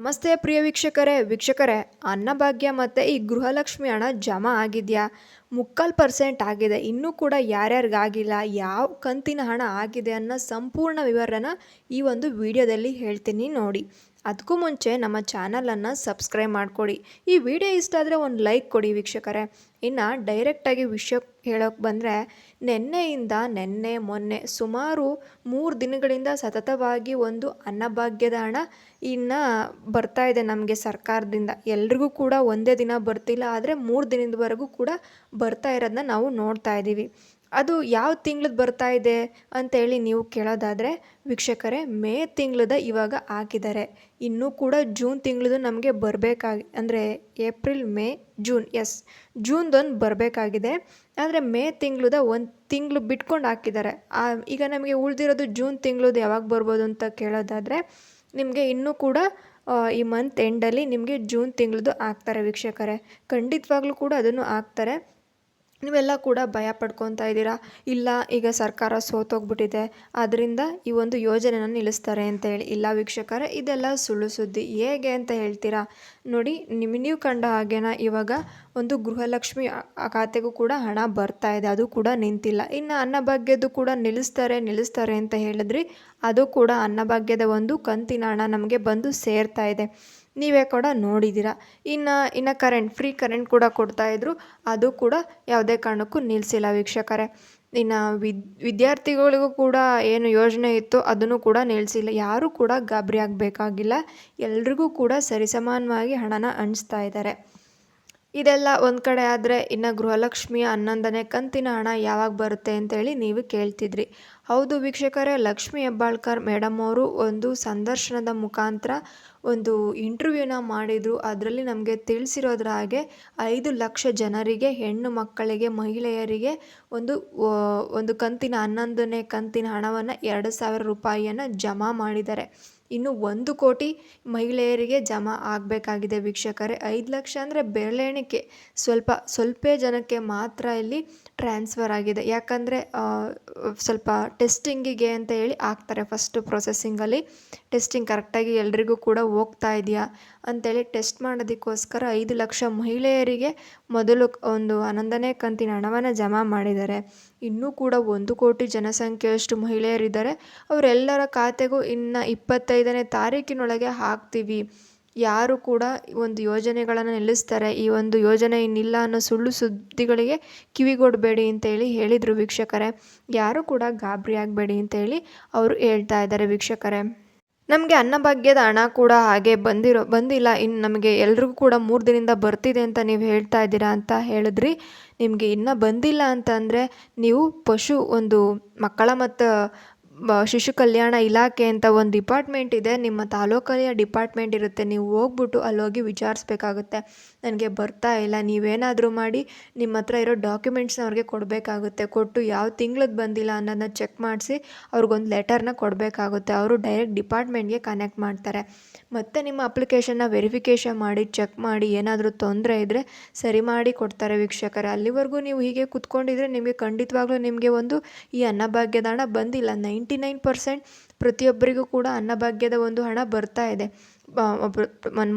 ನಮಸ್ತೆ ಪ್ರಿಯ ವೀಕ್ಷಕರೇ ಅನ್ನಭಾಗ್ಯ ಮತ್ತು ಈ ಗೃಹಲಕ್ಷ್ಮಿ ಹಣ ಜಮಾ ಆಗಿದೆಯಾ? 3% ಆಗಿದೆ. ಇನ್ನೂ ಕೂಡ ಯಾರ್ಯಾರಿಗಾಗಿಲ್ಲ, ಯಾವ ಕಂತಿನ ಹಣ ಆಗಿದೆ ಅನ್ನೋ ಸಂಪೂರ್ಣ ವಿವರನ ಈ ಒಂದು ವಿಡಿಯೋದಲ್ಲಿ ಹೇಳ್ತೀನಿ ನೋಡಿ. ಅದಕ್ಕೂ ಮುಂಚೆ ನಮ್ಮ ಚಾನಲನ್ನು ಸಬ್ಸ್ಕ್ರೈಬ್ ಮಾಡಿಕೊಡಿ. ಈ ವಿಡಿಯೋ ಇಷ್ಟ ಆದರೆ ಒಂದು ಲೈಕ್ ಕೊಡಿ ವೀಕ್ಷಕರೇ. ಇನ್ನು ಡೈರೆಕ್ಟಾಗಿ ವಿಷಯ ಹೇಳೋಕ್ಕೆ ಬಂದರೆ, ನಿನ್ನೆ ಮೊನ್ನೆ ಸುಮಾರು 3 ದಿನಗಳಿಂದ ಸತತವಾಗಿ ಒಂದು ಅನ್ನಭಾಗ್ಯದ ಹಣ ಇನ್ನು ಬರ್ತಾ ಇದೆ ನಮಗೆ ಸರ್ಕಾರದಿಂದ. ಎಲ್ರಿಗೂ ಕೂಡ ಒಂದೇ ದಿನ ಬರ್ತಿಲ್ಲ, ಆದರೆ 3 ದಿನದವರೆಗೂ ಕೂಡ ಬರ್ತಾ ಇರೋದನ್ನ ನಾವು ನೋಡ್ತಾ ಇದ್ದೀವಿ. ಅದು ಯಾವ ತಿಂಗಳದ್ದು ಬರ್ತಾ ಇದೆ ಅಂತೇಳಿ ನೀವು ಕೇಳೋದಾದರೆ ವೀಕ್ಷಕರೇ, ಮೇ ತಿಂಗಳದ ಇವಾಗ ಹಾಕಿದ್ದಾರೆ. ಇನ್ನೂ ಕೂಡ ಜೂನ್ ತಿಂಗಳದು ನಮಗೆ ಅಂದರೆ ಏಪ್ರಿಲ್ ಮೇ ಜೂನ್, ಜೂನ್ದೊಂದು ಬರಬೇಕಾಗಿದೆ. ಆದರೆ ಮೇ ತಿಂಗಳದ 1 ತಿಂಗಳು ಬಿಟ್ಕೊಂಡು ಹಾಕಿದ್ದಾರೆ. ಈಗ ನಮಗೆ ಉಳಿದಿರೋದು ಜೂನ್ ತಿಂಗಳದು ಯಾವಾಗ ಬರ್ಬೋದು ಅಂತ ಕೇಳೋದಾದರೆ, ನಿಮಗೆ ಇನ್ನೂ ಕೂಡ ಈ ಮಂತ್ ಎಂಡಲ್ಲಿ ನಿಮಗೆ ಜೂನ್ ತಿಂಗಳದು ಹಾಕ್ತಾರೆ ವೀಕ್ಷಕರೇ. ಖಂಡಿತವಾಗ್ಲೂ ಕೂಡ ಅದನ್ನು ಹಾಕ್ತಾರೆ. ನೀವೆಲ್ಲ ಕೂಡ ಭಯ ಪಡ್ಕೊತಾ ಇದ್ದೀರಾ, ಇಲ್ಲ ಈಗ ಸರ್ಕಾರ ಸೋತೋಗ್ಬಿಟ್ಟಿದೆ ಅದರಿಂದ ಈ ಒಂದು ಯೋಜನೆನ ನಿಲ್ಲಿಸ್ತಾರೆ ಅಂತ ಹೇಳಿ. ಇಲ್ಲ ವೀಕ್ಷಕರೇ, ಇದೆಲ್ಲ ಸುಳ್ಳು ಸುದ್ದಿ. ಹೇಗೆ ಅಂತ ಹೇಳ್ತೀರಾ ನೋಡಿ, ನೀವು ಕಂಡ ಹಾಗೇನ ಇವಾಗ ಒಂದು ಗೃಹಲಕ್ಷ್ಮಿ ಖಾತೆಗೂ ಕೂಡ ಹಣ ಬರ್ತಾ ಇದೆ, ಅದು ಕೂಡ ನಿಂತಿಲ್ಲ. ಇನ್ನು ಅನ್ನಭಾಗ್ಯದ್ದು ಕೂಡ ನಿಲ್ಲಿಸ್ತಾರೆ ಅಂತ ಹೇಳಿದ್ರಿ, ಅದು ಕೂಡ ಅನ್ನಭಾಗ್ಯದ ಒಂದು ಕಂತಿನ ಹಣ ನಮಗೆ ಬಂದು ಸೇರ್ತಾ ಇದೆ. ನೀವೇ ಕೂಡ ನೋಡಿದ್ದೀರಾ. ಇನ್ನು ಫ್ರೀ ಕರೆಂಟ್ ಕೂಡ ಕೊಡ್ತಾಯಿದ್ರು, ಅದು ಕೂಡ ಯಾವುದೇ ಕಾರಣಕ್ಕೂ ನಿಲ್ಲಿಸಿಲ್ಲ ವೀಕ್ಷಕರೇ. ಇನ್ನು ವಿದ್ಯಾರ್ಥಿಗಳಿಗೂ ಕೂಡ ಏನು ಯೋಜನೆ ಇತ್ತು ಅದನ್ನು ಕೂಡ ನಿಲ್ಲಿಸಿಲ್ಲ. ಯಾರೂ ಕೂಡ ಗಾಬರಿ ಆಗಬೇಕಾಗಿಲ್ಲ, ಎಲ್ರಿಗೂ ಕೂಡ ಸರಿಸಮಾನವಾಗಿ ಹಣನ ಹಂಚ್ತಾ ಇದ್ದಾರೆ. ಇದೆಲ್ಲ ಒಂದು ಕಡೆ ಆದರೆ, ಇನ್ನು ಗೃಹಲಕ್ಷ್ಮಿಯ 11ನೇ ಕಂತಿನ ಹಣ ಯಾವಾಗ ಬರುತ್ತೆ ಅಂತೇಳಿ ನೀವು ಕೇಳ್ತಿದ್ರಿ. ಹೌದು ವೀಕ್ಷಕರೇ, ಲಕ್ಷ್ಮಿ ಹೆಬ್ಬಾಳ್ಕರ್ ಮೇಡಮ್ ಅವರು ಒಂದು ಸಂದರ್ಶನದ ಮುಖಾಂತರ ಒಂದು ಇಂಟರ್ವ್ಯೂನ ಮಾಡಿದರು. ಅದರಲ್ಲಿ ನಮಗೆ ತಿಳಿಸಿರೋದ್ರ ಹಾಗೆ 5 ಲಕ್ಷ ಜನರಿಗೆ, ಹೆಣ್ಣು ಮಕ್ಕಳಿಗೆ, ಮಹಿಳೆಯರಿಗೆ ಒಂದು ಕಂತಿನ 11ನೇ ಕಂತಿನ ಹಣವನ್ನು 2,000 ರೂಪಾಯಿಯನ್ನು ಜಮಾ ಮಾಡಿದ್ದಾರೆ. ಇನ್ನು 1 ಕೋಟಿ ಮಹಿಳೆಯರಿಗೆ ಜಮಾ ಆಗಬೇಕಾಗಿದೆ ವೀಕ್ಷಕರೇ. 5 ಲಕ್ಷ ಅಂದರೆ ಬೆರಳೆಣಿಕೆ, ಸ್ವಲ್ಪ ಜನಕ್ಕೆ ಮಾತ್ರ ಇಲ್ಲಿ ಟ್ರಾನ್ಸ್ಫರ್ ಆಗಿದೆ. ಯಾಕಂದರೆ ಸ್ವಲ್ಪ ಟೆಸ್ಟಿಂಗಿಗೆ ಅಂತ ಹೇಳಿ ಆಗ್ತಾರೆ. ಫಸ್ಟು ಪ್ರೊಸೆಸಿಂಗಲ್ಲಿ ಟೆಸ್ಟಿಂಗ್ ಕರೆಕ್ಟಾಗಿ ಎಲ್ರಿಗೂ ಕೂಡ ಹೋಗ್ತಾ ಇದೆಯಾ ಅಂತೇಳಿ ಟೆಸ್ಟ್ ಮಾಡೋದಕ್ಕೋಸ್ಕರ 5 ಲಕ್ಷ ಮಹಿಳೆಯರಿಗೆ ಮೊದಲು ಒಂದು 11ನೇ ಕಂತಿನ ಹಣವನ್ನು ಜಮಾ ಮಾಡಿದ್ದಾರೆ. ಇನ್ನೂ ಕೂಡ 1 ಕೋಟಿ ಜನಸಂಖ್ಯೆಯಷ್ಟು ಮಹಿಳೆಯರಿದ್ದಾರೆ. ಅವರೆಲ್ಲರ ಖಾತೆಗೂ ಇನ್ನು 25ನೇ ತಾರೀಕಿನೊಳಗೆ ಹಾಕ್ತೀವಿ. ಯಾರು ಕೂಡ ಒಂದು ಯೋಜನೆಗಳನ್ನು ನಿಲ್ಲಿಸ್ತಾರೆ, ಈ ಒಂದು ಯೋಜನೆ ಇನ್ನಿಲ್ಲ ಅನ್ನೋ ಸುಳ್ಳು ಸುದ್ದಿಗಳಿಗೆ ಕಿವಿಗೊಡಬೇಡಿ ಅಂತೇಳಿ ಹೇಳಿದರು ವೀಕ್ಷಕರೇ. ಯಾರು ಕೂಡ ಗಾಬರಿ ಆಗಬೇಡಿ ಅಂತೇಳಿ ಅವರು ಹೇಳ್ತಾ ಇದ್ದಾರೆ ವೀಕ್ಷಕರೇ. ನಮಗೆ ಅನ್ನಭಾಗ್ಯದ ಹಣ ಕೂಡ ಹಾಗೆ ಬಂದಿಲ್ಲ. ಇನ್ನು ನಮಗೆ ಎಲ್ರಿಗೂ ಕೂಡ 3 ದಿನದಿಂದ ಬರ್ತಿದೆ ಅಂತ ನೀವು ಹೇಳ್ತಾ ಇದ್ದೀರಾ ಅಂತ ಹೇಳಿದ್ರಿ. ನಿಮಗೆ ಇನ್ನೂ ಬಂದಿಲ್ಲ ಅಂತಂದರೆ ನೀವು ಒಂದು ಮಕ್ಕಳ ಮತ್ತು ಶಿಶು ಕಲ್ಯಾಣ ಇಲಾಖೆ ಅಂತ ಒಂದು ಡಿಪಾರ್ಟ್ಮೆಂಟ್ ಇದೆ, ನಿಮ್ಮ ತಾಲೂಕಲ್ಲಿಯ ಡಿಪಾರ್ಟ್ಮೆಂಟ್ ಇರುತ್ತೆ. ನೀವು ಹೋಗ್ಬಿಟ್ಟು ಅಲ್ಲೋಗಿ ವಿಚಾರಿಸ್ಬೇಕಾಗುತ್ತೆ, ನನಗೆ ಬರ್ತಾ ಇಲ್ಲ. ನೀವೇನಾದರೂ ಮಾಡಿ ನಿಮ್ಮ ಹತ್ರ ಇರೋ ಡಾಕ್ಯುಮೆಂಟ್ಸ್ನ ಅವ್ರಿಗೆ ಕೊಡಬೇಕಾಗುತ್ತೆ. ಕೊಟ್ಟು ಯಾವ ತಿಂಗಳದ್ದು ಬಂದಿಲ್ಲ ಅನ್ನೋದನ್ನ ಚೆಕ್ ಮಾಡಿಸಿ ಅವ್ರಿಗೊಂದು ಲೆಟರ್ನ ಕೊಡಬೇಕಾಗುತ್ತೆ. ಅವರು ಡೈರೆಕ್ಟ್ ಡಿಪಾರ್ಟ್ಮೆಂಟ್ಗೆ ಕನೆಕ್ಟ್ ಮಾಡ್ತಾರೆ. ಮತ್ತು ನಿಮ್ಮ ಅಪ್ಲಿಕೇಶನ್ನ ವೆರಿಫಿಕೇಷನ್ ಮಾಡಿ ಚೆಕ್ ಮಾಡಿ ಏನಾದರೂ ತೊಂದರೆ ಇದ್ದರೆ ಸರಿ ಮಾಡಿ ಕೊಡ್ತಾರೆ ವೀಕ್ಷಕರೇ. ಅಲ್ಲಿವರೆಗೂ ನೀವು ಹೀಗೆ ಕೂತ್ಕೊಂಡಿದ್ರೆ ನಿಮಗೆ ಖಂಡಿತವಾಗ್ಲೂ ನಿಮಗೆ ಈ ಅನ್ನಭಾಗ್ಯದ ಹಣ ಬಂದಿಲ್ಲ. 99% ಪ್ರತಿಯೊಬ್ಬರಿಗೂ ಕೂಡ ಅನ್ನಭಾಗ್ಯದ ಒಂದು ಹಣ ಬರ್ತಾ ಇದೆ.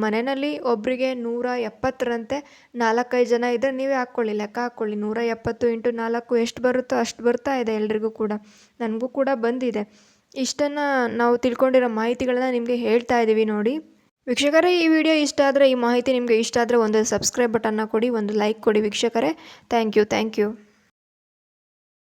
ಮನೆಯಲ್ಲಿ ಒಬ್ಬರಿಗೆ 170ರಂತೆ 4-5 ಜನ ಇದ್ದರೆ ನೀವೇ ಲೆಕ್ಕ ಹಾಕ್ಕೊಳ್ಳಿ. 170 × 4 ಎಷ್ಟು ಬರುತ್ತೋ ಅಷ್ಟು ಬರ್ತಾ ಇದೆ ಎಲ್ರಿಗೂ ಕೂಡ. ನನಗೂ ಕೂಡ ಬಂದಿದೆ. ಇಷ್ಟನ್ನು ನಾವು ತಿಳ್ಕೊಂಡಿರೋ ಮಾಹಿತಿಗಳನ್ನ ನಿಮಗೆ ಹೇಳ್ತಾ ಇದ್ದೀವಿ ನೋಡಿ ವೀಕ್ಷಕರೇ. ಈ ವಿಡಿಯೋ ಇಷ್ಟ ಆದರೆ, ಈ ಮಾಹಿತಿ ನಿಮಗೆ ಇಷ್ಟ ಆದರೆ ಒಂದು ಸಬ್ಸ್ಕ್ರೈಬ್ ಬಟನ್ನ ಕೊಡಿ, ಒಂದು ಲೈಕ್ ಕೊಡಿ ವೀಕ್ಷಕರೇ. Thank you.